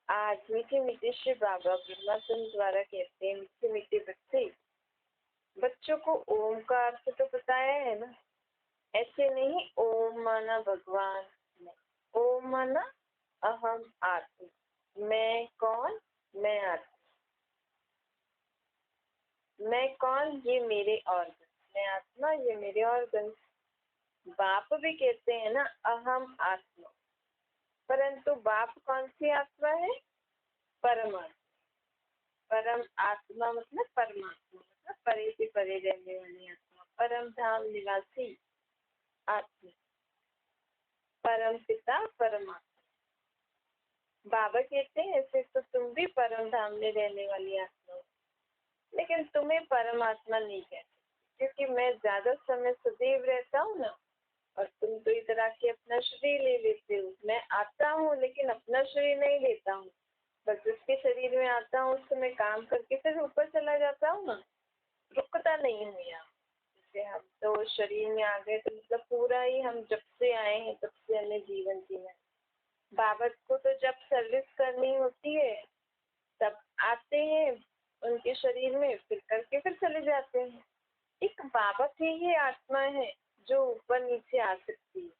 आज मीठे मीठे श्री बाबा ब्रह्मानंद द्वारा कहते हैं, मीठे मीठे बच्चे, बच्चों को ओम का अर्थ तो बताया है ना। ऐसे नहीं ओम माना भगवान, नहीं। ओम माना अहम आत्मा, मैं कौन, मैं आत्मा। मैं कौन, ये मेरे ऑर्गन, मैं आत्मा, ये मेरे ऑर्गन। बाप भी कहते हैं ना अहम आत्मा, परंतु बाप कौन सी आत्मा है? परमात्मा। परम आत्मा मतलब परमात्मा, मतलब परे से परे रहने वाली आत्मा, परम धाम निवासी आत्मा, परम पिता परमात्मा। बाबा कहते हैं ऐसे तो तुम भी परम धाम में रहने वाली आत्मा हो, लेकिन तुम्हें परमात्मा नहीं कहते, क्योंकि मैं ज्यादा समय सदैव रहता हूँ ना, और तुम तो इधर आके अपना शरीर ले लेते हो। मैं आता हूँ लेकिन अपना शरीर नहीं लेता हूँ, बस जिसके शरीर में आता हूँ उससे मैं काम करके फिर ऊपर चला जाता हूँ ना, रुकता नहीं हूँ यहाँ। जैसे हम तो शरीर में आ गए तो मतलब पूरा ही हम जब से आए हैं तब से हमें जीवन जीना है। बाबा को तो जब सर्विस करनी होती है तब आते हैं उनके शरीर में, फिर करके फिर चले जाते हैं। एक बाबा की ही आत्मा है जो ऊपर नीचे आ सकती है।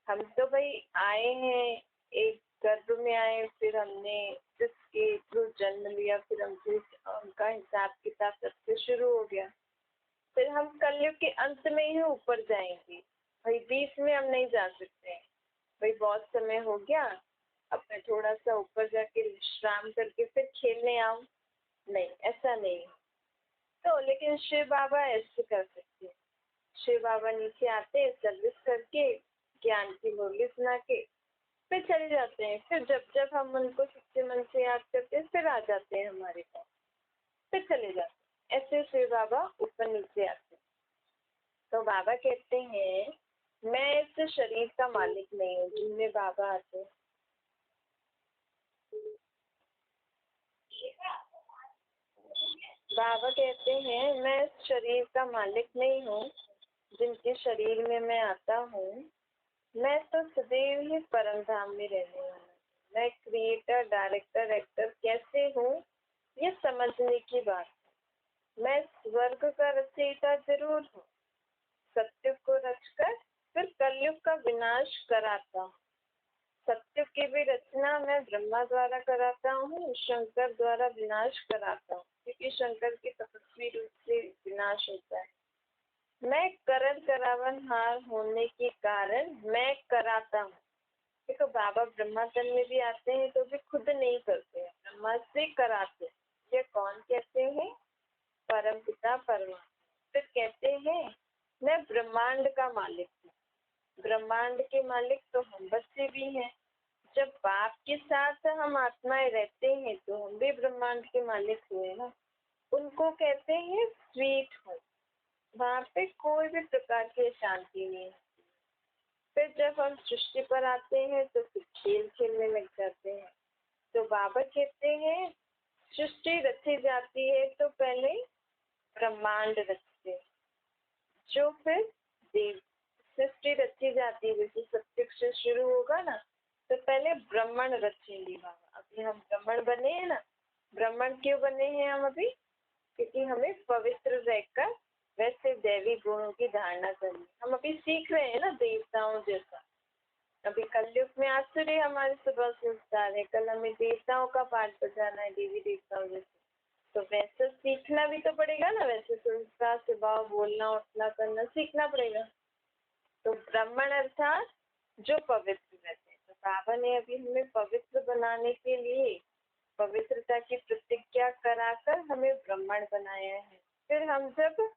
हम तो भाई आए हैं, एक गर्भ में आए, फिर हमने जिसके थ्रू जन्म लिया, फिर हमसे उनका हिसाब किताब सबसे शुरू हो गया। फिर हम कलयुग के अंत में ही ऊपर जाएंगे, भाई बीच में हम नहीं जा सकते हैं। भाई बहुत समय हो गया, अब मैं थोड़ा सा ऊपर जाके विश्राम करके फिर खेलने आऊं, नहीं, ऐसा नहीं। तो लेकिन शिव बाबा ऐसे कर सकते हैं। शिव बाबा नीचे आते हैं, सर्विस करके ज्ञान की मुरली सुना के फिर चले जाते हैं। फिर जब जब हम उनको सच्चे मन से याद करते हैं फिर आ जाते हैं हमारे पास, फिर चले जाते हैं। ऐसे शिव बाबा ऊपर नीचे आते हैं। तो बाबा कहते हैं मैं इस शरीर का मालिक नहीं हूँ, जिनमें बाबा आते हैं। बाबा कहते हैं मैं इस शरीर का मालिक नहीं हूँ, जिनके शरीर में मैं आता हूँ। मैं तो सदैव ही परम धाम में रहने वाला हूँ। मैं क्रिएटर, डायरेक्टर, एक्टर कैसे हूँ ये समझने की बात है। मैं स्वर्ग का रचयिता जरूर हूँ, सत्य को रचकर फिर कलयुग का विनाश कराता हूँ। सत्य की भी रचना मैं ब्रह्मा द्वारा कराता हूँ, शंकर द्वारा विनाश कराता हूँ, क्योंकि शंकर के तपस्वी रूप से विनाश होता है। मैं करण करावन हार होने के कारण मैं कराता हूँ। देखो बाबा ब्रह्मातन में भी आते हैं तो भी खुद नहीं करते हैं, ब्रह्मा से कराते हैं। ये कौन कहते हैं? परम पिता परमात्मा। फिर कहते हैं मैं ब्रह्मांड का मालिक हूँ। ब्रह्मांड के मालिक तो हम बच्चे भी हैं। जब बाप के साथ हम आत्माएं रहते हैं तो हम भी ब्रह्मांड के मालिक हुए ना। उनको कहते हैं स्वीट होम। वहाँ पे कोई भी प्रकार की शांति नहीं है। फिर जब हम सृष्टि पर आते हैं तो फिर खेल खेलने लग जाते हैं। तो बाबा कहते हैं सृष्टि रची जाती है तो पहले ब्रह्मांड रचते हैं, जो फिर देव। सृष्टि रची जाती है, जैसे सत्युग से शुरू होगा ना तो पहले ब्राह्मण रचेंगे बाबा। अभी हम ब्राह्मण बने हैं ना। ब्राह्मण क्यों बने हैं हम अभी? क्योंकि हमें पवित्र रहकर वैसे दैवी गुणों की धारणा करनी। हम अभी सीख रहे हैं ना देवताओं जैसा। अभी कलयुग में आसुरी हमारे सुबह संस्कार है, कल हमें देवताओं का पाठ बजाना है, देवी देवताओं जैसे। तो वैसे सीखना भी तो पड़ेगा ना, वैसे संस्कार स्वभाव बोलना उठना करना सीखना पड़ेगा। तो ब्राह्मण अर्थात जो पवित्र रहते हैं। तो बाबा ने अभी हमें पवित्र बनाने के लिए पवित्रता की प्रतिज्ञा कराकर हमें ब्राह्मण बनाया है। फिर हम जब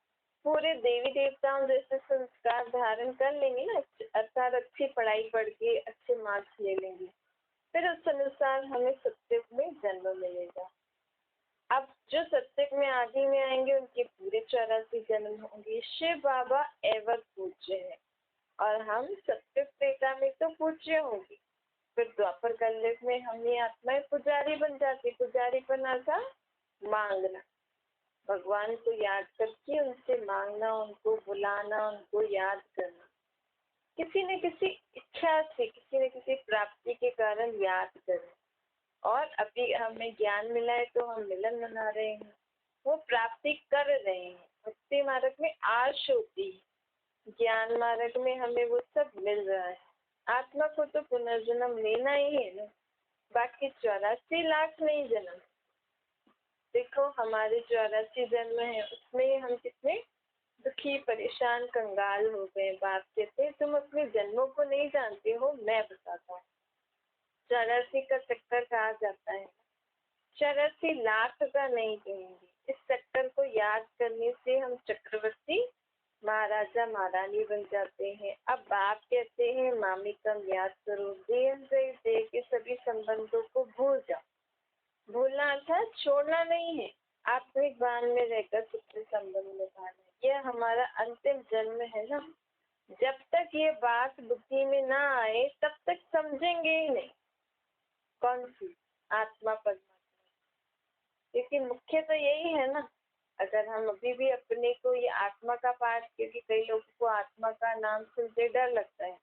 पूरे देवी देवताओं जैसे संस्कार धारण कर लेंगे ना, अर्थात अच्छी पढ़ाई पढ़ के अच्छे मार्क्स ले लेंगे, फिर उस अनुसार हमें सत्युग में जन्म मिलेगा। अब जो सत्युग में आदि में आएंगे उनके पूरे 84 जन्म होंगे। शिव बाबा एवर पूज्य है और हम सत्युग त्रेता में तो पूज्य होंगे। फिर द्वापर कलयुग में हम ये आत्माएं पुजारी बन जाती। पुजारी बना था मांगना, भगवान को याद करके उनसे मांगना, उनको बुलाना, उनको याद करना, किसी न किसी इच्छा से, किसी न किसी प्राप्ति के कारण याद करना। और अभी हमें ज्ञान मिला है तो हम मिलन मना रहे हैं, वो प्राप्ति कर रहे हैं। भक्ति मार्ग में आश होती है, ज्ञान मार्ग में हमें वो सब मिल रहा है। आत्मा को तो पुनर्जन्म लेना ही है ना, बाकी 84 लाख नहीं जन्म। देखो हमारे 84 जन्म है, उसमें हम कितने दुखी परेशान कंगाल हो गए। बाप कहते तुम अपने जन्मों को नहीं जानते हो, मैं बताता हूँ। 84 का चक्कर कहा जाता है, 84 लाख का नहीं कहेंगे। इस चक्कर को याद करने से हम चक्रवर्ती महाराजा महारानी बन जाते हैं। अब बाप कहते हैं मामी कम याद करो, देह से देह के सभी संबंधों को भूल जाओ। भूलना अर्थात छोड़ना नहीं है, आत्मिक भान में रहकर सबसे संबंध निभाना है। यह हमारा अंतिम जन्म है ना। जब तक ये बात बुद्धि में ना आए तब तक समझेंगे ही नहीं कौन सी आत्मा परमात्मा, क्योंकि मुख्य तो यही है ना। अगर हम अभी भी अपने को ये आत्मा का पाठ, क्योंकि कई लोगों को आत्मा का नाम सुनते डर लगता है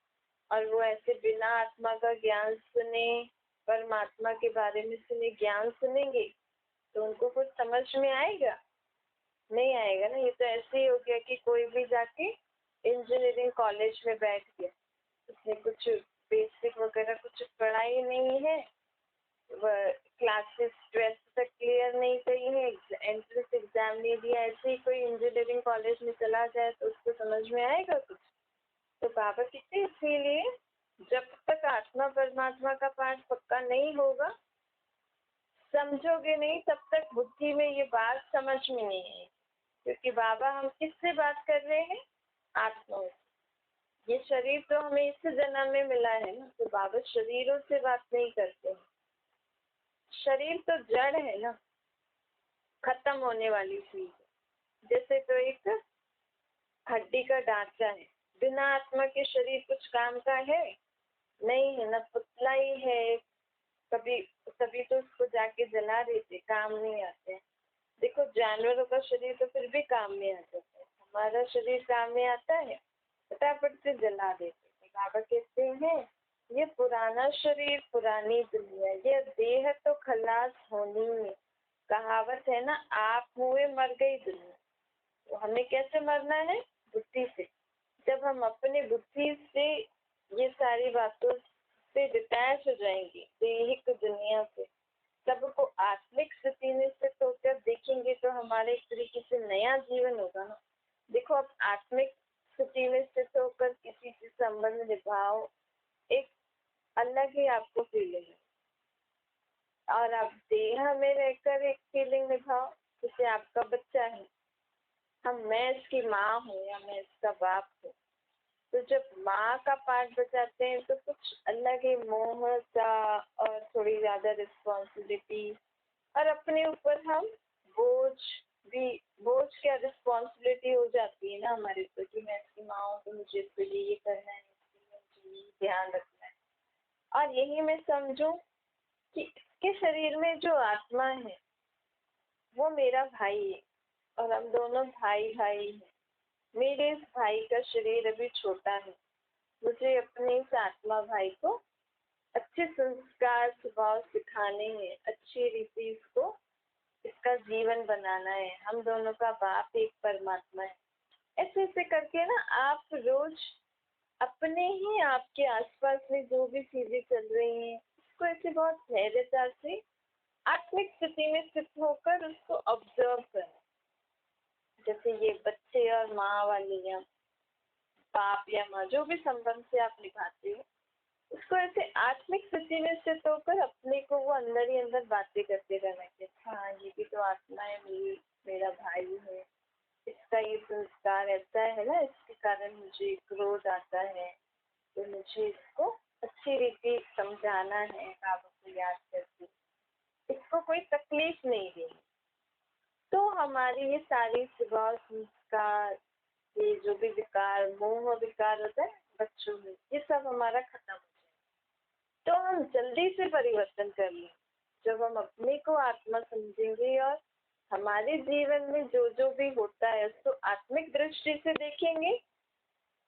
और वो ऐसे बिना आत्मा का ज्ञान सुने, परमात्मा के बारे में सुने ज्ञान सुनेंगे तो उनको कुछ समझ में आएगा? नहीं आएगा ना। ये तो ऐसे ही हो गया कि कोई भी जाके इंजीनियरिंग कॉलेज में बैठ गया, उसने कुछ बेसिक वगैरह कुछ पढ़ाई नहीं है, क्लासेस 12th तक क्लियर नहीं करी है, एंट्रेंस एग्जाम नहीं दिया, ऐसे ही कोई इंजीनियरिंग कॉलेज में चला जाए तो उसको समझ में आएगा कुछ? तो बाबा कहते इसीलिए जब तक आत्मा परमात्मा का पाठ पक्का नहीं होगा, समझोगे नहीं, तब तक बुद्धि में ये बात समझ में नहीं है। क्योंकि बाबा हम किससे बात कर रहे हैं? आत्मा से। ये शरीर तो हमें इस जन्म में मिला है ना, तो बाबा शरीरों से बात नहीं करते हैं। शरीर तो जड़ है ना, खत्म होने वाली चीज। जैसे तो एक हड्डी का ढांचा है, बिना आत्मा के शरीर कुछ काम का है नहीं है ना, पुतला ही है। कभी तभी तो उसको जाके जला देते, काम नहीं आते। देखो जानवरों का शरीर तो फिर भी काम में आ जाता है, हमारा शरीर काम में आता है, फटाफट से जला देते। बाबा कहते हैं ये पुराना शरीर पुरानी दुनिया, ये देह तो खलास होनी है। कहावत है ना, आप हुए मर गई दुनिया। तो हमें कैसे मरना है? बुद्धि से। जब हम अपने बुद्धि से ये सारी बातों से डिटैच हो जाएंगे दैहिक दुनिया से, सबको आत्मिक स्थिति में स्थित होकर देखेंगे तो हमारे एक तरीके से नया जीवन होगा ना। देखो अब आत्मिक स्थिति में स्थित होकर किसी से संबंध निभाओ, एक अलग ही आपको फीलिंग है। और आप देह में रहकर एक फीलिंग निभाओ, जैसे आपका बच्चा है, मैं इसकी माँ हूँ या मैं इसका बाप हूँ, तो जब माँ का पाठ बजाते हैं तो कुछ अलग ही मोह सा और थोड़ी ज्यादा रिस्पॉन्सिबिलिटी, और अपने ऊपर हम बोझ क्या रिस्पॉन्सिबिलिटी हो जाती है ना हमारे ऊपर कि मैं इसकी माँ हूँ तो मुझे इसके लिए ये करना है, इसके लिए ध्यान रखना है। और यही मैं समझूं कि इसके शरीर में जो आत्मा है वो मेरा भाई है और हम दोनों भाई भाई हैं। मेरे इस भाई का शरीर अभी छोटा है, मुझे अपने इस आत्मा भाई को अच्छे संस्कार स्वभाव सिखाने हैं, अच्छी रीति इसको इसका जीवन बनाना है। हम दोनों का बाप एक परमात्मा है। ऐसे ऐसे करके ना आप रोज अपने ही आपके आसपास में जो भी चीजें चल रही हैं उसको ऐसे बहुत धैर्यता से आत्मिक स्थिति में स्थित होकर उसको ऑब्जर्व करें। जैसे ये बच्चे और माँ वाली या बाप या माँ जो भी संबंध से आप निभाते हो, उसको ऐसे आत्मिक स्थिति में स्थित होकर अपने को वो अंदर ही अंदर बातें करते रहना कि हाँ ये भी तो आत्मा है, मेरा भाई है, इसका ये संस्कार ऐसा है ना, इसके कारण मुझे क्रोध आता है, तो मुझे इसको अच्छी रीति समझाना है बाबा को याद करके, इसको कोई तकलीफ नहीं दी। तो हमारी ये सारी स्वभाव संस्कार, ये जो भी विकार मोह विकार होता है बच्चों में, ये सब हमारा खत्म हो जाए तो हम जल्दी से परिवर्तन कर लें। जब हम अपने को आत्मा समझेंगे और हमारे जीवन में जो जो भी होता है उसको आत्मिक दृष्टि से देखेंगे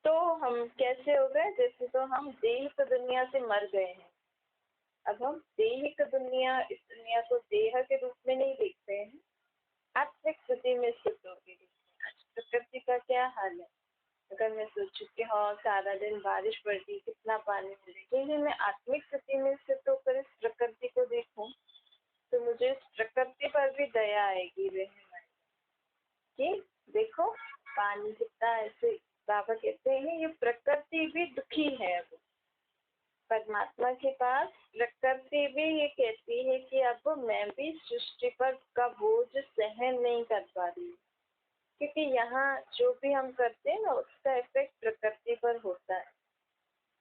तो हम कैसे हो गए, जैसे तो हम देह तो दुनिया से मर गए हैं, अब हम देहिक दुनिया, इस दुनिया को देह के रूप में नहीं देखते हैं, आत्मिक स्थिति में स्थित होकर देखते हैं। आज प्रकृति का क्या हाल है? अगर मैं सोचूं कि हाँ सारा दिन बारिश पड़ती, कितना पानी मिले, यदि मैं आत्मिक स्थिति में स्थित होकर इस प्रकृति को देखूं तो मुझे इस प्रकृति पर भी दया आएगी, रहम आएगी कि देखो पानी कितना ऐसे। बाबा कहते हैं ये प्रकृति भी दुखी है। अब परमात्मा के पास प्रकृति भी ये कहती है कि अब मैं भी सृष्टि पर का बोझ सहन नहीं कर पा रही हूँ, क्योंकि यहाँ जो भी हम करते हैं ना उसका इफेक्ट प्रकृति पर होता है।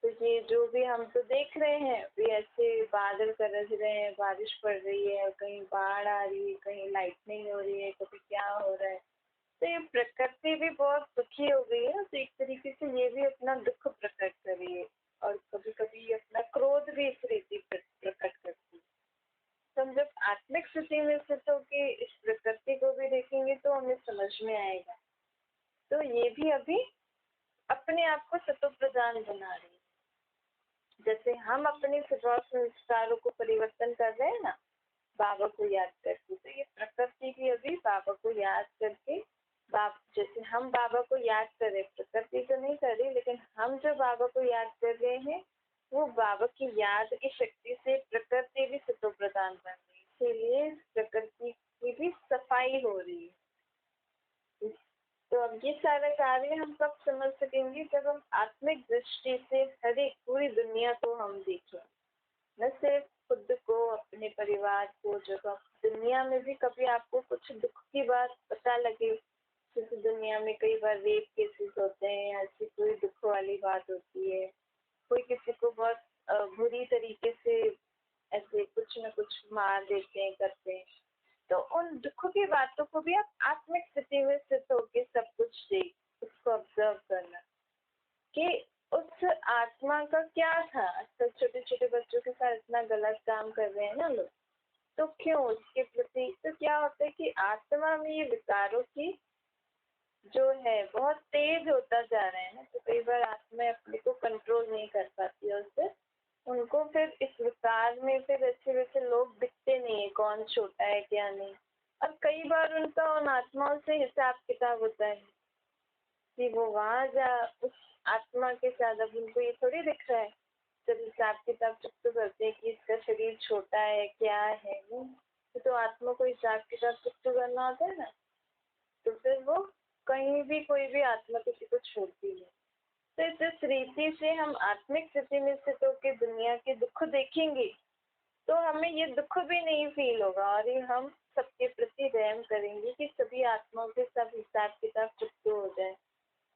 तो ये जो भी हम तो देख रहे हैं भी, ऐसे बादल गरज रहे हैं, बारिश पड़ रही है, कहीं बाढ़ आ रही है, कहीं लाइटनिंग हो रही है, कभी क्या हो रहा है। तो ये प्रकृति भी बहुत दुखी हो गई है, तो एक तरीके से ये भी अपना दुख प्रकट कर रही है और कभी कभी अपना क्रोध भी इस रीति प्रकट करती है। तो हम जब आत्मिक स्थिति में स्थित होकर इस प्रकृति को भी देखेंगे तो हमें समझ में आएगा। तो ये भी अभी अपने आप को सतो प्रधान बना रही है। जैसे हम अपने स्वभाव संस्कारों को परिवर्तन कर रहे हैं ना बाबा को याद करके, तो ये प्रकृति भी अभी बाबा को याद करके जैसे हम बाबा को याद कर रहे, प्रकृति तो नहीं कर रही, लेकिन हम जो बाबा को याद कर रहे हैं वो बाबा की याद की शक्ति से प्रकृति भी सतो प्रदान बन रही है। इसीलिए प्रकृति की भी सफाई हो रही है। तो अब ये सारा कार्य हम कब समझ सकेंगे? जब हम आत्मिक दृष्टि से हर एक पूरी दुनिया को हम देखें, न सिर्फ खुद को, अपने परिवार को। जब आप दुनिया में भी कभी आपको कुछ दुख की बात पता लगे, जैसे दुनिया में कई बार रेप केसेस होते हैं, ऐसी कोई दुख वाली बात होती है, कोई किसी को बहुत बुरी तरीके से ऐसे कुछ न कुछ मार देते हैं, करते हैं, तो उन दुख की बातों को भी आप आत्मिक स्थिति में स्थित होकर सब कुछ देख, उसको ऑब्जर्व करना कि उस आत्मा का क्या था। आजकल छोटे छोटे बच्चों के साथ इतना गलत काम कर रहे हैं ना लोग, तो क्यों उसके प्रति? तो क्या होता है कि आत्मा में ये विकारों की जो है बहुत तेज होता जा रहा है ना, तो कई बार आत्मा अपने को कंट्रोल नहीं कर पाती है, उससे उनको फिर इस विकार में फिर अच्छे वैसे लोग दिखते नहीं है, कौन छोटा है क्या नहीं। और कई बार उनका उन आत्माओं से हिसाब किताब होता है कि वो वहां जा उस आत्मा के साथ। अब उनको ये थोड़ी दिख रहा है, जब हिसाब किताब चुप करते हैं कि इसका शरीर छोटा है क्या है, वो तो आत्मा को हिसाब किताब चुप करना होता है ना, तो फिर वो कहीं भी कोई भी आत्मा किसी को छोड़ती है। तो जिस रीति से हम आत्मिक स्थिति में स्थित होकर दुनिया के दुख देखेंगे तो हमें ये दुख भी नहीं फील होगा, और ये हम सबके प्रति रहम करेंगे कि सभी आत्माओं के सब हिसाब किताब चुप हो जाए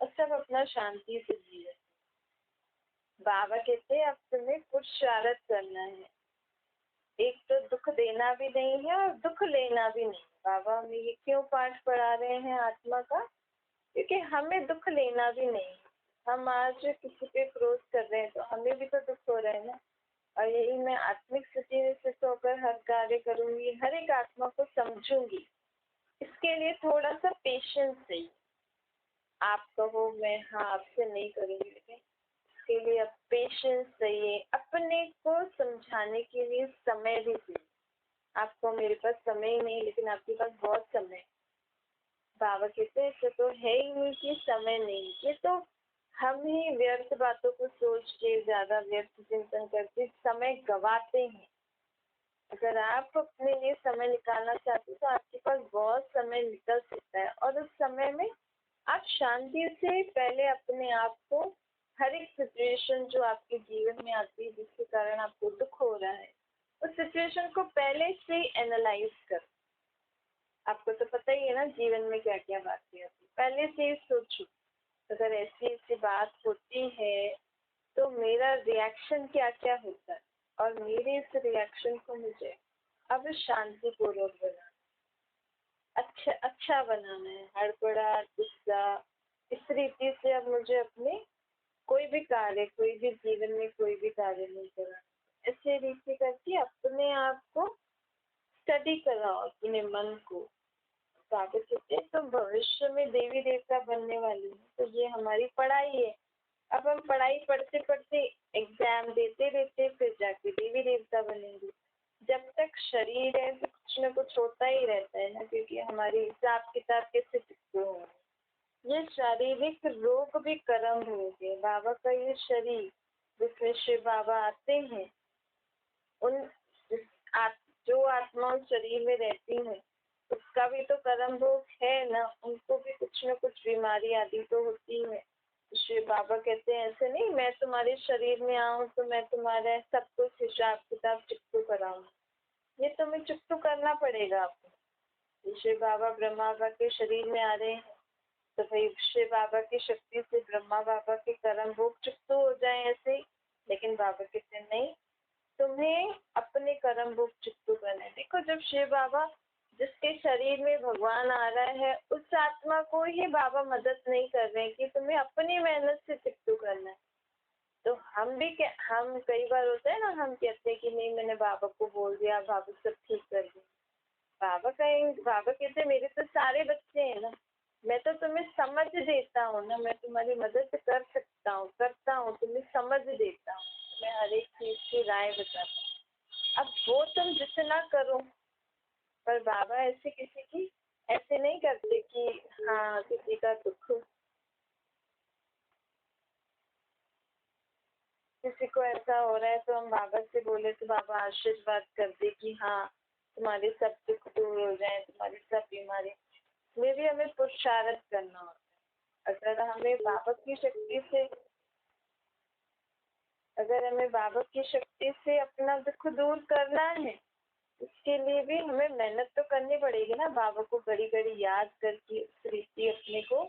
और सब अपना शांति से जिए। बाबा कहते हैं अब तुम्हें पुरुषार्थ करना है, एक तो दुख देना भी नहीं है और दुख लेना भी नहीं। बाबा हमें ये क्यों पाठ पढ़ा रहे हैं आत्मा का? क्योंकि हमें दुख लेना भी नहीं। हम आज किसी पे क्रोध कर रहे हैं तो हमें भी तो दुख हो रहा है ना, और यही मैं आत्मिक स्थिति में स्थित होकर हर कार्य करूंगी, हर एक आत्मा को समझूंगी। इसके लिए थोड़ा सा पेशेंस चाहिए। आप कहो मैं हाँ आपसे नहीं करूंगी, लेकिन इसके लिए अब पेशेंस चाहिए, अपने को समझाने के लिए समय भी चाहिए। आपको मेरे पास समय ही नहीं, लेकिन आपके पास बहुत समय है। बाबा कहते हैं तो है ही नहीं कि समय नहीं, ये तो हम ही व्यर्थ बातों को सोच के ज्यादा व्यर्थ चिंतन करके समय गवाते हैं। अगर आप अपने लिए समय निकालना चाहते तो आपके पास बहुत समय निकल सकता है, और उस समय में आप शांति से पहले अपने आप को हर एक सिचुएशन जो आपके जीवन में आती है जिसके कारण आपको दुख हो रहा है, उस सिचुएशन को पहले से एनालाइज कर। आपको तो पता ही है ना जीवन में क्या क्या बातें आती, पहले से ही सोचो अगर ऐसी ऐसी बात होती है तो मेरा रिएक्शन क्या क्या होता है, और मेरे इस रिएक्शन को मुझे अब शांतिपूर्वक बनाना, अच्छा बनाना है। हड़बड़ा गुस्सा इस रीति से अब मुझे अपने कोई भी कार्य, कोई भी जीवन में कोई भी कार्य नहीं करना। ऐसे रीति करके अपने आप को स्टडी कराओ, अपने मन को। कागज कहते हैं तो भविष्य में देवी देवता बनने वाली है, तो ये हमारी पढ़ाई है। अब हम पढ़ाई पढ़ते पढ़ते एग्जाम देते देते फिर जाके देवी देवता बनेंगे। जब तक शरीर है तो कुछ न कुछ होता ही रहता है ना, क्योंकि हमारी हिसाब किताब कैसे चुकते हो। ये शारीरिक रोग भी कर्म हो गए। बाबा का ये शरीर जिसमें शिव बाबा आते हैं, उन जो आत्मा उस शरीर में रहती है उसका भी तो कर्म भोग है ना, उनको भी कुछ न कुछ बीमारी आदि तो होती है। शिव बाबा कहते हैं ऐसे नहीं मैं तुम्हारे शरीर में आऊं तो मैं तुम्हारा सब कुछ हिसाब किताब चुकतू कराऊं, ये तुम्हें चुकतू करना पड़ेगा आपको। शिव बाबा ब्रह्मा बाबा के शरीर में आ रहे हैं तो भाई शिव बाबा की शक्ति से ब्रह्मा बाबा के कर्म भोग चुकतू हो जाए ऐसे ही। लेकिन बाबा कहते नहीं, तुम्हें अपने कर्म भोग चुकतू करने। देखो जब शिव बाबा जिसके शरीर में भगवान आ रहा है उस आत्मा को ही बाबा मदद नहीं कर रहे हैं कि तुम्हें अपनी मेहनत से चुकतू करना है। तो हम भी हम कई बार होता है ना, हम कहते हैं कि नहीं मैंने बाबा को बोल दिया, बाबा सब ठीक कर दिया। बाबा कहते मेरे तो सारे बच्चे हैं ना, मैं तो तुम्हें समझ देता हूँ ना, मैं तुम्हारी मदद कर सकता हूँ, करता हूँ, तुम्हें समझ देता हूँ, मैं हर एक चीज की राय बताता हूँ। अब वो तुम जितना करो, पर बाबा ऐसे किसी की ऐसे नहीं करते कि हाँ किसी का दुख, किसी को ऐसा हो रहा है तो हम बाबा से बोले तो बाबा आशीर्वाद कर दे कि हाँ तुम्हारे सब दुख दूर हो जाए, तुम्हारी सब बीमारी में भी हमें पुरुषार्थ करना होता है। अगर हमें बाबा की शक्ति से अपना दुख दूर करना है, उसके लिए भी हमें मेहनत तो करनी पड़ेगी ना। बाबा को घड़ी घड़ी याद करके उस रीति अपने को,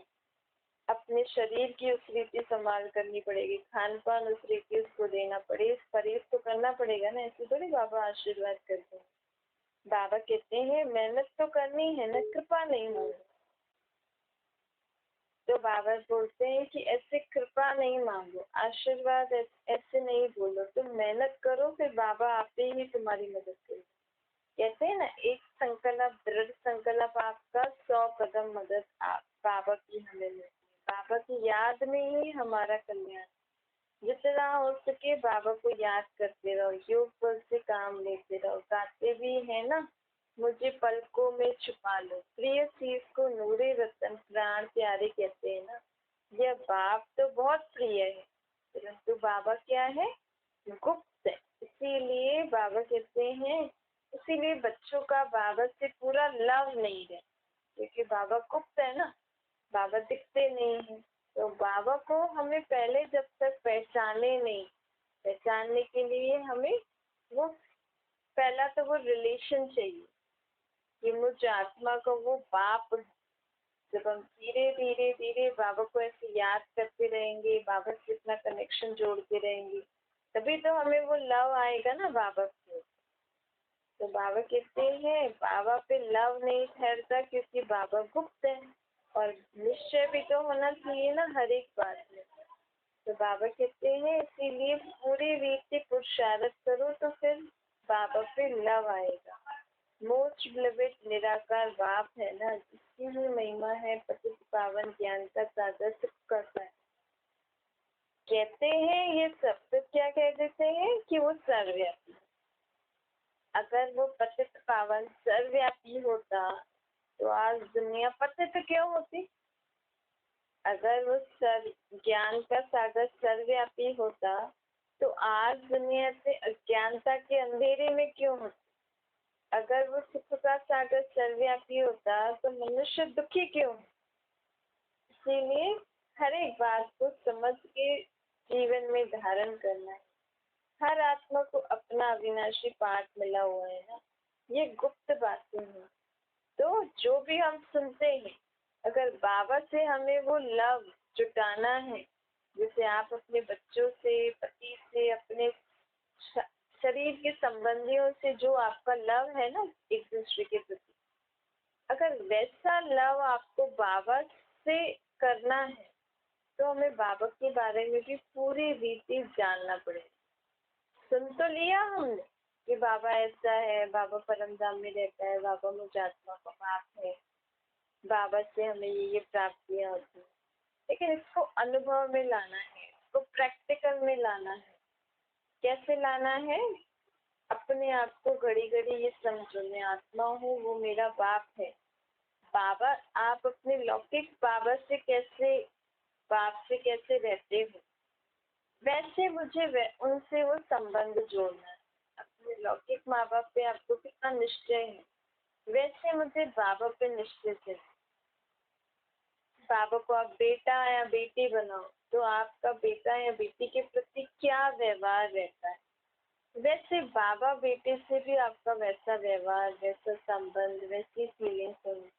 अपने शरीर की उस रीति संभाल करनी पड़ेगी, खान पान उस रीति उसको देना पड़े, परहेज तो करना पड़ेगा ना, ऐसे थोड़ी बाबा आशीर्वाद करते हैं। बाबा कहते हैं मेहनत तो करनी है ना, कृपा नहीं होगी। तो बाबा बोलते हैं कि ऐसे कृपा नहीं मांगो, आशीर्वाद ऐसे नहीं बोलो, तुम मेहनत करो फिर बाबा आपे ही तुम्हारी मदद करेंगे। कहते हैं ना एक संकल्प, दृढ़ संकल्प आपका 100 कदम मदद आप बाबा की हमें मिलती है। बाबा की याद में ही हमारा कल्याण। जितना हो सके बाबा को याद करते रहो, योग बल से काम लेते रहो। गाते भी है ना, मुझे पलकों में छुपा लो, प्रिय चीज को नूरे रतन प्राण प्यारे कहते हैं ना। यह बाप तो बहुत प्रिय है, परंतु बाबा क्या है, गुप्त है। इसीलिए बाबा कहते हैं, इसीलिए बच्चों का बाबा से पूरा लव नहीं है, क्योंकि बाबा गुप्त है ना, बाबा दिखते नहीं है। तो बाबा को हमें पहले जब तक पहचाने नहीं, पहचानने के लिए हमें वो पहला तो वो रिलेशन चाहिए कि मुझ आत्मा का वो बाप। जब हम धीरे धीरे धीरे बाबा को ऐसे याद करते रहेंगे, बाबा से इतना कनेक्शन जोड़ते रहेंगे, तभी तो हमें वो लव आएगा ना बाबा से। तो बाबा कहते हैं बाबा पे लव नहीं ठहरता, क्योंकि बाबा गुप्त है और निश्चय भी तो होना चाहिए ना हर एक बात में। तो बाबा कहते हैं इसीलिए पूरी रीति पुरुषार्थ करो तो फिर बाबा पे लव आएगा। मोस्ट बिलोवेड निराकार बाप है ना, जिसकी ही महिमा है पतित पावन ज्ञान का सागर सुख करता है। कहते हैं ये सब तो क्या कह देते हैं कि वो सर्वव्यापी। अगर वो पतित पावन सर्वव्यापी होता तो आज दुनिया पतित क्यों होती। अगर वो ज्ञान का सागर सर्वव्यापी होता तो आज दुनिया से अज्ञानता के अंधेरे में क्यों होती। अगर वो सुख का सागर सर्वव्यापी होता तो मनुष्य दुखी क्यों। इसीलिए हर एक बात को समझ के जीवन में धारण करना है। हर आत्मा को अपना अविनाशी पाठ मिला हुआ है ना, ये गुप्त बातें हैं। तो जो भी हम सुनते हैं, अगर बाबा से हमें वो लव जुटाना है, जैसे आप अपने बच्चों से, पति से, अपने शरीर के संबंधियों से जो आपका लव है ना एक दूसरे के प्रति, अगर वैसा लव आपको बाबा से करना है तो हमें बाबा के बारे में भी पूरी रीति जानना पड़ेगा। सुन तो लिया हमने कि बाबा ऐसा है, बाबा परम धाम में रहता है, बाबा मुझ आत्मा का बाप है, बाबा से हमें ये प्राप्तियां होती है, लेकिन इसको अनुभव में लाना है, इसको प्रैक्टिकल में लाना है। कैसे लाना है? अपने आप को घड़ी घड़ी ये समझो, मैं आत्मा हूँ, वो मेरा बाप है। बाबा, आप अपने लौकिक बाबा से कैसे, बाप से कैसे रहते हो, वैसे मुझे उनसे वो संबंध जोड़ना है। अपने लौकिक माँ बाप पे आपको कितना निश्चय है, वैसे मुझे बाबा पे निश्चय है। बाबा को आप बेटा या बेटी बनाओ, तो आपका बेटा या बेटी के प्रति क्या व्यवहार रहता है, वैसे बाबा बेटे से भी आपका वैसा व्यवहार, वैसा संबंध, वैसी फीलिंग्स होनी।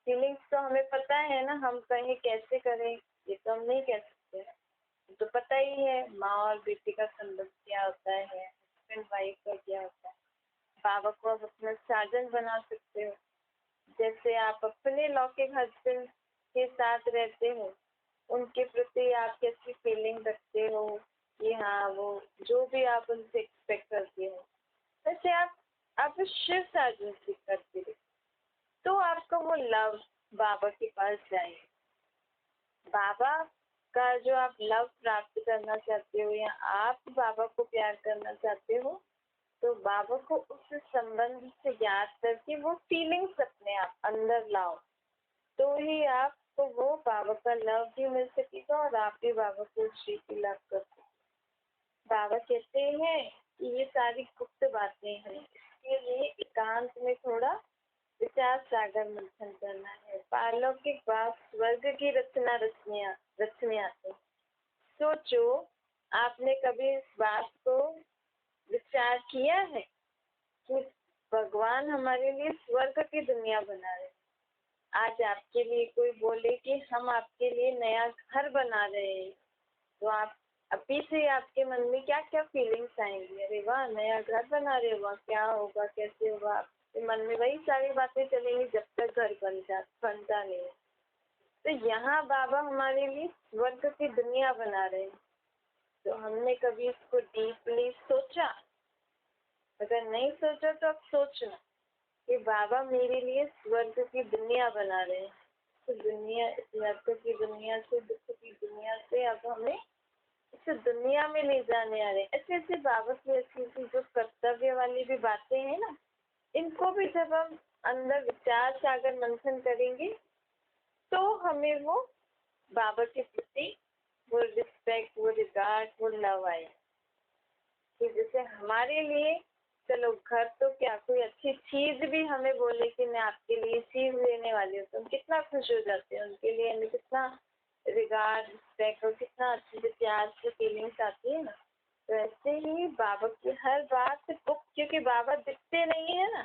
फीलिंग्स तो हमें पता है ना, हम कहें कैसे करें ये तो हम नहीं कह सकते, तो पता ही है माँ और बेटी का संबंध क्या होता है, हस्बैंड वाइफ का क्या होता है। बाबा को आप अपना साजन बना सकते हो, जैसे आप अपने लौकिक हस्बैंड के साथ रहते हो, उनके प्रति आप कैसी फीलिंग रखते हो कि हाँ वो जो भी आप उनसे एक्सपेक्ट करते हो, वैसे आप शिव साजन से करते हो, तो आपका वो लव बाबा के पास जाएगा। बाबा का जो आप लव प्राप्त करना चाहते हो या आप बाबा को प्यार करना चाहते हो, तो बाबा को उस संबंध से याद करके वो फीलिंग्स अपने आप अंदर लाओ, तो ही आपको वो बाबा का लव भी मिल सकेगा और आप भी बाबा को श्री लाभ कर सकते। बाबा कहते हैं कि ये सारी गुप्त बातें हैं, इसके लिए एकांत में थोड़ा विचार सागर मंथन करना है। पारलौकिक बात स्वर्ग की रचने आते। सोचो, आपने कभी इस बात को विचार किया है कि भगवान हमारे लिए स्वर्ग की दुनिया बना रहे। आज आपके लिए कोई बोले कि हम आपके लिए नया घर बना रहे हैं, तो आप अभी से आपके मन में क्या क्या फीलिंग्स आएंगी, अरे वाह नया घर बना रहे हो, क्या होगा, कैसे होगा, आपके मन में वही सारी बातें चलेंगी जब तक घर बनता नहीं। तो यहाँ बाबा हमारे लिए स्वर्ग की दुनिया बना रहे हैं, तो हमने कभी इसको डीपली सोचा? अगर नहीं सोचा तो अब सोचना कि बाबा मेरे लिए स्वर्ग की दुनिया बना रहे हैं। तो दुनिया, स्वर्ग की दुनिया से, दुख की दुनिया से अब हमें इस दुनिया में ले जाने आ रहे हैं। ऐसे ऐसे बाबा की ऐसी जो कर्तव्य वाली भी बातें हैं ना, इनको भी जब हम अंदर विचार सागर मंथन करेंगे, तो हमें वो बाबा के प्रति वो रिस्पेक्ट, वो रिगार्ड, वो लव आए कि जैसे हमारे लिए, चलो घर तो क्या, कोई अच्छी चीज भी हमें बोले कि मैं आपके लिए चीज लेने वाली हूँ, तो हम कितना खुश हो जाते हैं, उनके लिए हमें कितना रिगार्ड, रिस्पेक्ट और कितना अच्छे से प्यार की फीलिंग्स आती है ना। तो ऐसे ही बाबा की हर बात को, क्योंकि बाबा दिखते नहीं है ना,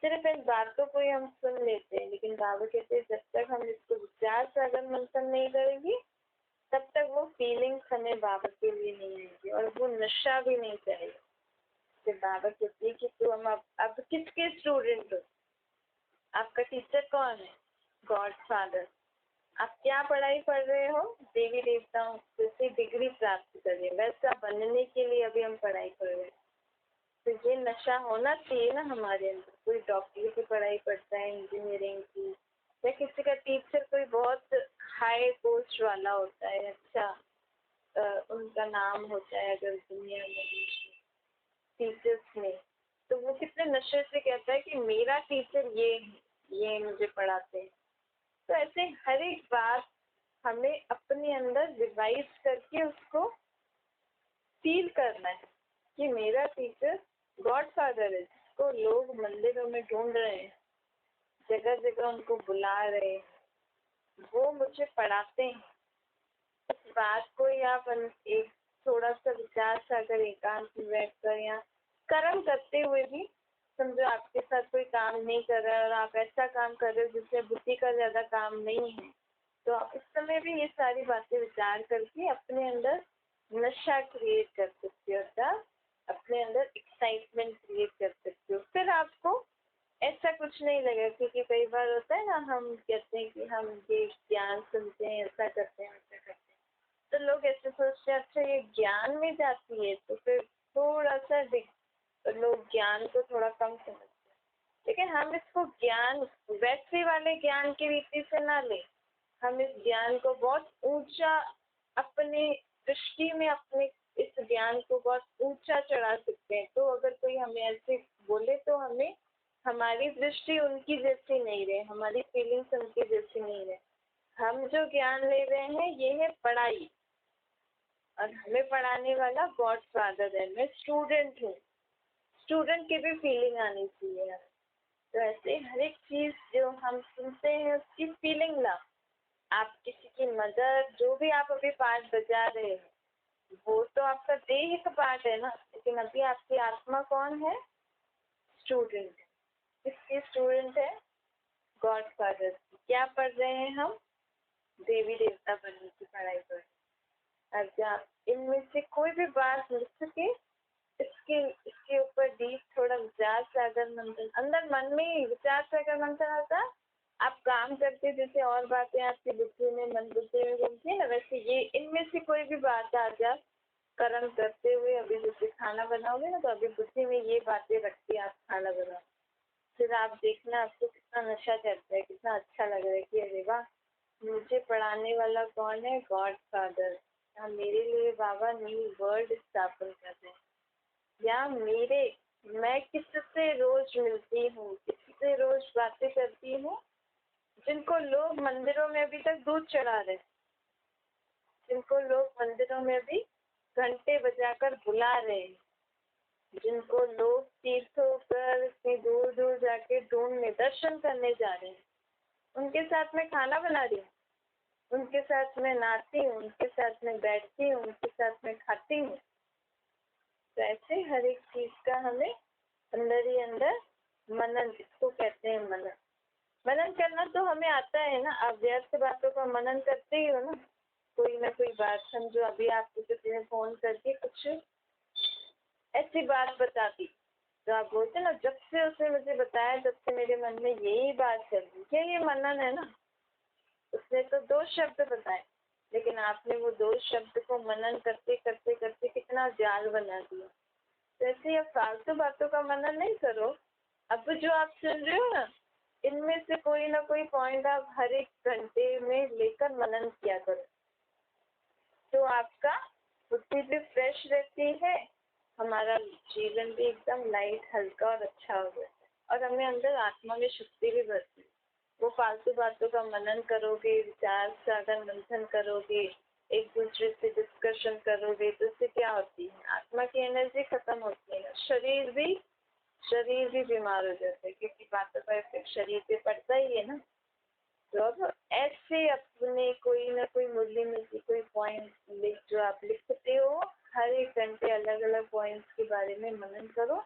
सिर्फ इन बातों को ही हम सुन लेते हैं, लेकिन बाबा कहते हैं जब तक हम इसको विचार सागर मंथन नहीं करेंगे, तब तक वो फीलिंग्स हमें बाबा के लिए नहीं आएगी और वो नशा भी नहीं चाहिए। फिर बाबा कहती है कि तुम अब किसके स्टूडेंट हो, आपका टीचर कौन है? God father. आप क्या पढ़ाई पढ़ रहे हो? देवी देवताओं से डिग्री प्राप्त कर रहे हैं, वैसा बनने के लिए अभी हम पढ़ाई कर रहे हैं। तो ये नशा होना चाहिए ना हमारे अंदर। कोई डॉक्टरी की पढ़ाई पढ़ता है, इंजीनियरिंग की, या किसी का टीचर कोई बहुत हाई पोस्ट वाला होता है, अच्छा उनका नाम होता है अगर दुनिया में टीचर्स में, तो वो कितने नशे से कहता है कि मेरा टीचर ये मुझे पढ़ाते हैं। तो ऐसे हर एक बात हमें अपने अंदर रिवाइज करके उसको फील करना है कि मेरा टीचर गॉड फादर है, जिसको लोग मंदिरों में ढूंढ रहे हैं, जगह जगह उनको बुला रहे हैं, वो मुझे पढ़ाते हैं। इस बात को ही आप एक थोड़ा सा विचार सागर एकांत में बैठ कर या कर्म करते हुए भी, समझो आपके साथ कोई काम नहीं कर रहा है और आप ऐसा काम कर रहे हो जिसमें बुद्धि का ज्यादा काम नहीं है, तो आप इस समय भी ये सारी बातें विचार करके अपने अंदर नशा क्रिएट कर सकते हो, अर्थात अपने अंदर एक्साइटमेंट क्रिएट कर सकते हो। फिर आपको ऐसा कुछ नहीं लगेगा, क्योंकि कई बार होता है ना, हम कहते हैं कि हम ये ज्ञान सुनते हैं, ऐसा करते हैं, वैसा करते हैं, तो लोग ऐसे सोचते हैं अच्छा ये ज्ञान में जाती है, तो फिर थोड़ा सा तो लोग ज्ञान को थोड़ा कम समझते हैं। लेकिन हम इसको ज्ञान वैसे वाले ज्ञान की रीति से ना ले, हम इस ज्ञान को बहुत ऊंचा अपनी दृष्टि में, अपने इस ज्ञान को बहुत ऊंचा चढ़ा सकते हैं। तो अगर कोई हमें ऐसे बोले तो हमें हमारी दृष्टि उनकी जैसी नहीं रहे, हमारी फीलिंग्स उनकी जैसी नहीं रहे। हम जो ज्ञान ले रहे हैं ये है पढ़ाई, और हमें पढ़ाने वाला गॉड फादर है। मैं स्टूडेंट हूँ, स्टूडेंट की भी फीलिंग आनी चाहिए। तो ऐसे हर एक चीज जो हम सुनते हैं उसकी फीलिंग ला। आप किसी की मदर, जो भी आप अभी पार्ट बजा रहे हैं वो तो आपका देह का पार्ट है ना, लेकिन अभी आपकी आत्मा कौन है? स्टूडेंट। किसकी स्टूडेंट है? God father. क्या पढ़ रहे हैं हम? देवी देवता बनने की पढ़ाई कर रहे हैं। अच्छा, इनमें से कोई भी बात मिल सके इसके इसके ऊपर डीप थोड़ा विचार सागर मंथन, अंदर मन में ही विचार सागर मंथन आता। आप काम करते जैसे और बातें आपकी बुद्धि में, मन बुद्धि में घूमती है ना, वैसे ये इनमें से कोई भी बात आ जाए कर्म करते हुए। अभी जैसे खाना बनाओगे ना, तो अभी बुद्धि में ये बातें रखती आप खाना बनाओ, फिर आप देखना आपको कितना नशा चढ़ता है, कितना अच्छा लग रहा है कि अरे वाह, मुझे पढ़ाने वाला कौन है? God father. या मेरे लिए बाबा न्यू वर्ड स्थापन कर रहे हैं, या मैं किससे रोज मिलती हूँ, किससे रोज बातें करती हूँ, जिनको लोग मंदिरों में अभी तक दूध चढ़ा रहे, जिनको लोग मंदिरों में भी घंटे बजाकर बुला रहे हैं, जिनको लोग तीर्थों पर इतनी दूर दूर जाके ढूंढने दर्शन करने जा रहे हैं, उनके साथ में खाना बना रही हूँ, उनके साथ में नाचती हूँ, उनके साथ में बैठती हूँ, उनके साथ में खाती हूँ। तो ऐसे हर एक चीज का हमें अंदर ही अंदर मनन, इसको कहते हैं मनन। मनन करना तो हमें आता है ना, आप व्यर्थ बातों का मनन करते ही हो ना। कोई ना कोई बात, समझो अभी आपको किसी ने फोन करके कुछ ऐसी बात बता दी, तो आप बोलते ना जब से उसने मुझे बताया तब से मेरे मन में यही बात चल रही, क्या ये मनन है ना? उसने तो 2 शब्द बताए, लेकिन आपने वो 2 शब्द को मनन करते करते करते कितना जाल बना दिया। तो ऐसे अब फालतू बातों का मनन नहीं करो। अब जो आप सुन रहे हो ना, इनमें से कोई ना कोई पॉइंट आप हर एक घंटे में लेकर मनन किया करो, तो आपका बुद्धि भी फ्रेश रहती है, हमारा जीवन भी एकदम लाइट, हल्का और अच्छा हो जाता है, और हमें अंदर आत्मा में शक्ति भी बढ़ती है। वो फालतू बातों का मनन करोगे, विचार सागर मंथन करोगे, एक दूसरे से डिस्कशन करोगे, तो इससे क्या होती है? आत्मा की एनर्जी खत्म होती है, शरीर भी बीमार हो जाता है, क्योंकि बातों का इफेक्ट शरीर पे पड़ता ही है ना। तो अब ऐसे अपने कोई ना कोई मुरली में से कोई पॉइंट जो आप लिख सकते हो, हर एक घंटे अलग अलग पॉइंट्स के बारे में मनन करो,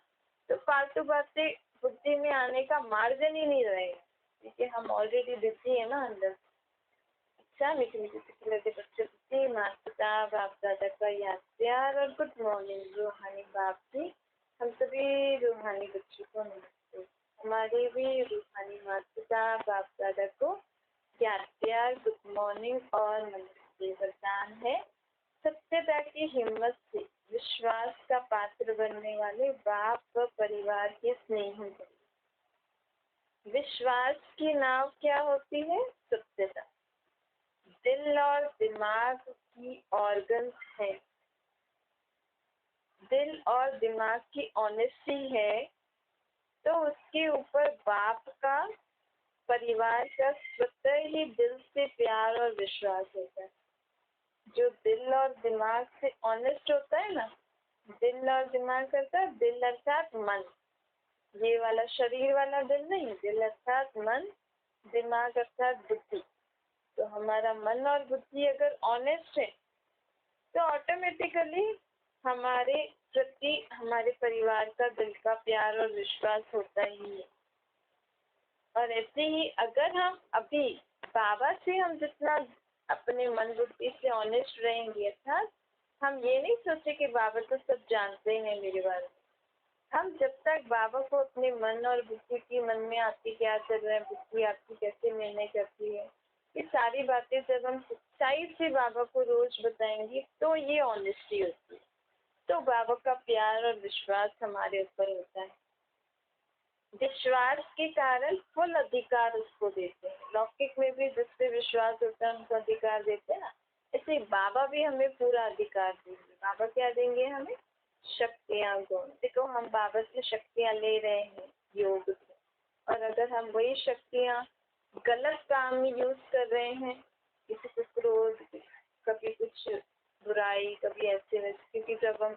तो फालतू बातें बुद्धि में आने का मार्जन ही नहीं रहेगा, क्योंकि हम ऑलरेडी बिजी है ना अंदर। अच्छा, मीठे मीठे से लगे बच्चे बुद्धि, माता पिता बाप दादा का याद प्यार और गुड मॉर्निंग रूहानी बाप जी। हम सभी रूहानी बच्चों को नमस्ते। हमारे भी रूहानी माता पिता बाप दादा को याद प्यार, गुड मॉर्निंग और नमस्ते। वरदान है सत्यता की हिम्मत से विश्वास का पात्र बनने वाले बाप व परिवार के स्नेह। विश्वास की नाव क्या होती है? सत्यता। दिल और दिमाग की ऑर्गन्स है, दिल और दिमाग की ऑनेस्टी है, तो उसके ऊपर बाप का, परिवार का स्वतः ही दिल से प्यार और विश्वास होता है। जो दिल और दिमाग से ऑनेस्ट होता है ना, दिल और दिमाग करता है, दिल अर्थात मन, ये वाला शरीर वाला दिल नहीं, दिल अर्थात मन, दिमाग अर्थात बुद्धि। तो हमारा मन और बुद्धि अगर ऑनेस्ट है तो ऑटोमेटिकली हमारे प्रति हमारे परिवार का दिल का प्यार और विश्वास होता ही है। और ऐसे ही अगर हम अभी बाबा से हम जितना अपने मन बुद्धि से ऑनेस्ट रहेंगे, अर्थात हम ये नहीं सोचे कि बाबा तो सब जानते हैं मेरे बारे में। हम जब तक बाबा को अपने मन और बुद्धि की, मन में आपकी क्या चल रहा है, बुद्धि आपकी कैसे निर्णय करती है, ये सारी बातें जब हम सच्चाई से बाबा को रोज बताएंगे, तो ये ऑनेस्टी होती है। तो बाबा का प्यार और विश्वास हमारे ऊपर होता है। विश्वास के कारण फुल अधिकार उसको देते हैं। लौकिक में भी जिस पे विश्वास होता है उनको अधिकार देते हैं ना, ऐसे बाबा भी हमें पूरा अधिकार देंगे। बाबा क्या देंगे हमें? शक्तियाँ, गुण। देखो हम बाबा से शक्तियाँ ले रहे हैं योग से, और अगर हम वही शक्तियाँ गलत काम में यूज कर रहे हैं, किसी को क्रोध, कभी कुछ बुराई, कभी ऐसे वैसे, क्योंकि जब हम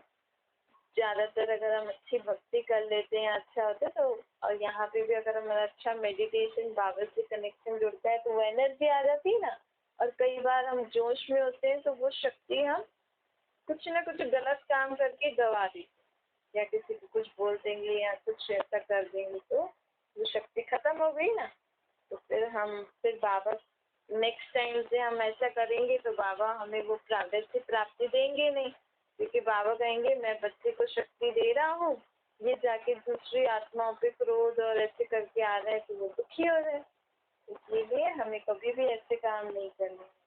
ज्यादातर अगर हम अच्छी भक्ति कर लेते हैं अच्छा होता है, तो और यहाँ पे भी अगर हमारा अच्छा मेडिटेशन, बाबा से कनेक्शन जुड़ता है, तो वो एनर्जी आ जाती है ना। और कई बार हम जोश में होते हैं तो वो शक्ति हम कुछ ना कुछ गलत काम करके गवा देते हैं, या किसी को कुछ बोल देंगे या कुछ ऐसा कर देंगे, तो वो शक्ति खत्म हो गई ना। तो फिर बाबा नेक्स्ट टाइम से हम ऐसा करेंगे तो बाबा हमें वो प्रागट्य प्राप्ति देंगे नहीं, क्योंकि बाबा कहेंगे मैं बच्चे को शक्ति दे रहा हूँ, ये जाके दूसरी आत्माओं पे क्रोध और ऐसे करके आ रहे हैं, तो वो दुखी हो रहे हैं। इसीलिए हमें कभी भी ऐसे काम नहीं करने।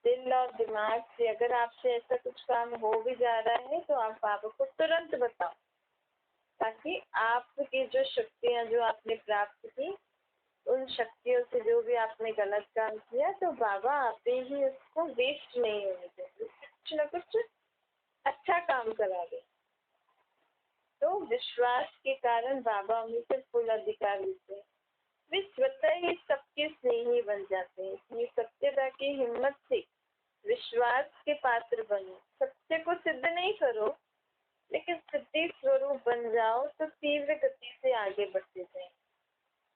दिल और दिमाग से अगर आपसे ऐसा कुछ काम हो भी जा रहा है तो आप बाबा को तुरंत बताओ, ताकि आपकी जो शक्तियाँ जो आपने प्राप्त की, उन शक्तियों से जो भी आपने गलत काम किया, तो बाबा आपे ही उसको वेस्ट नहीं होने देंगे, कुछ न कुछ अच्छा काम करा दे। तो विश्वास के कारण बाबा हमें फिर फुल अधिकार देते हैं। वे स्वतः ही सबके स्नेही बन जाते हैं। इसलिए सत्यता की हिम्मत से विश्वास के पात्र बनो। सत्य को सिद्ध नहीं करो, लेकिन सिद्धि स्वरूप बन जाओ, तो तीव्र गति से आगे बढ़ते जाए।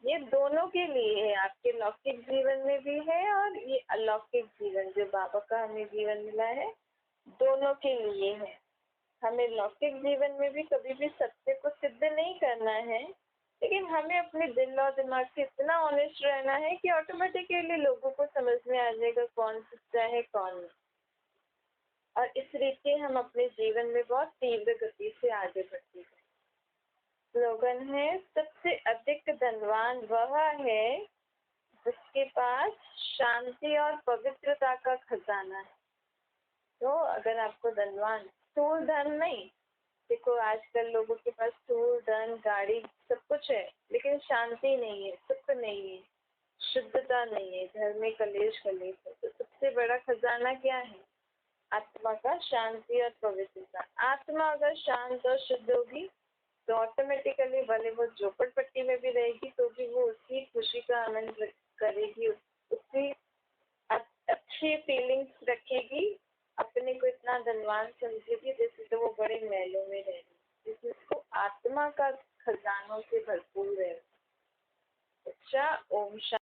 ये दोनों के लिए है, आपके लौकिक जीवन में भी है और ये अलौकिक जीवन जो बाबा का हमें जीवन मिला है, दोनों के लिए है। हमें लौकिक जीवन में भी कभी भी सत्य को सिद्ध नहीं करना है, लेकिन हमें अपने दिल और दिमाग से इतना ऑनेस्ट रहना है कि ऑटोमेटिकली लोगों को समझ में आ जाएगा कौन सच्चा है कौन नहीं। और इस रीति हम अपने जीवन में बहुत तीव्र गति से आगे बढ़ते हैं। स्लोगन है, सबसे अधिक धनवान वह है जिसके पास शांति और पवित्रता का खजाना है। तो अगर आपको धनवान, स्थूल धन नहीं, देखो आजकल लोगों के पास स्थूल धन, गाड़ी, सब कुछ है, लेकिन शांति नहीं है, सुख नहीं है, शुद्धता नहीं है, घर में कलेश कलेश है। तो सबसे बड़ा खजाना क्या है? आत्मा का शांति और पवित्रता। आत्मा अगर शांत और शुद्ध होगी तो ऑटोमेटिकली भले वो झोपड़पट्टी में भी रहेगी तो भी वो उसकी खुशी का आनंद करेगी, उसकी अच्छी फीलिंग्स रखेगी, अपने को इतना धनवान समझेगी जैसे तो वो बड़े महलों में रहेगी, जिसमें उसको आत्मा का खजानों से भरपूर है। अच्छा, ओम शांति।